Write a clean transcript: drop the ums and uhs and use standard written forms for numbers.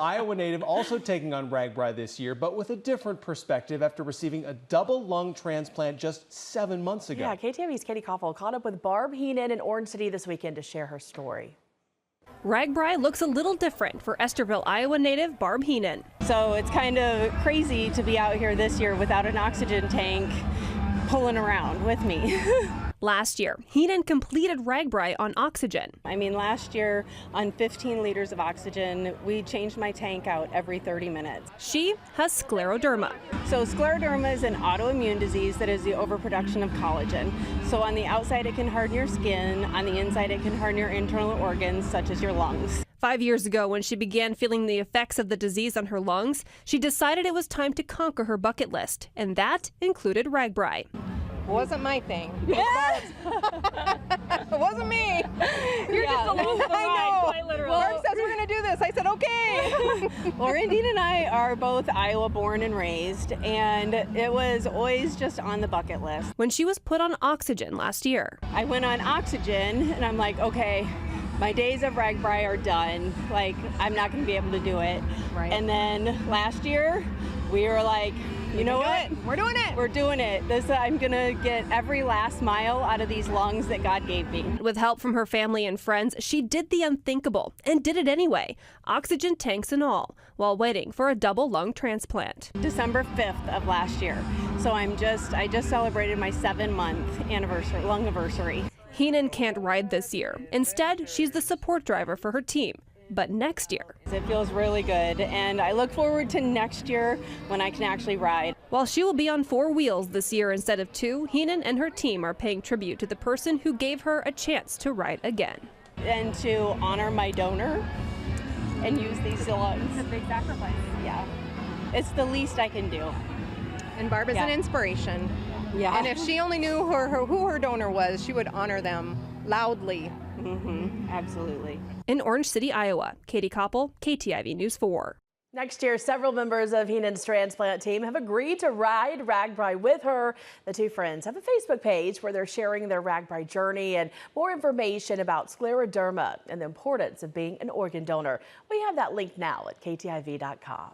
Iowa native also taking on RAGBRAI this year, but with a different perspective after receiving a double lung transplant just 7 months ago. Yeah, KTIV's Katie Koffel caught up with Barb Heenan in Orange City this weekend to share her story. RAGBRAI looks a little different for Estherville, Iowa native Barb Heenan. So it's kind of crazy to be out here this year without an oxygen tank pulling around with me. Last year, Heenan completed RAGBRAI on oxygen. I mean, last year on 15 liters of oxygen, we changed my tank out every 30 minutes. She has scleroderma. So scleroderma is an autoimmune disease that is the overproduction of collagen. So on the outside, it can harden your skin. On the inside, it can harden your internal organs, such as your lungs. 5 years ago, when she began feeling the effects of the disease on her lungs, she decided it was time to conquer her bucket list, and that included RAGBRAI. Wasn't my thing. It wasn't me. You're just along for the ride, quite literally. Mark says we're going to do this. I said, okay. Well, Randine and I are both Iowa born and raised, and it was always just on the bucket list. When she was put on oxygen last year, I went on oxygen, and I'm like, okay, my days of RAGBRAI are done. Like, I'm not going to be able to do it. Right. And then last year, we were like, you know what? We're doing it. We're doing it. I'm going to get every last mile out of these lungs that God gave me. with help from her family and friends, she did the unthinkable and did it anyway, oxygen tanks and all, while waiting for a double lung transplant. December 5th of last year. So I just celebrated my 7-month anniversary, lung anniversary. Heenan can't ride this year. Instead, she's the support driver for her team. But next year, It feels really good, and I look forward to next year when I can actually ride. while she will be on 4 wheels this year instead of 2, Heenan and her team are paying tribute to the person who gave her a chance to ride again. And to honor my donor and use these lungs. It's a big sacrifice. Yeah, it's the least I can do. And Barb is an inspiration. Yeah. And if she only knew who her donor was, she would honor them loudly. Absolutely. In Orange City, Iowa, Katie Koppel, KTIV News 4. Next year, several members of Heenan's transplant team have agreed to ride RAGBRAI with her. The two friends have a Facebook page where they're sharing their RAGBRAI journey and more information about scleroderma and the importance of being an organ donor. We have that link now at KTIV.com.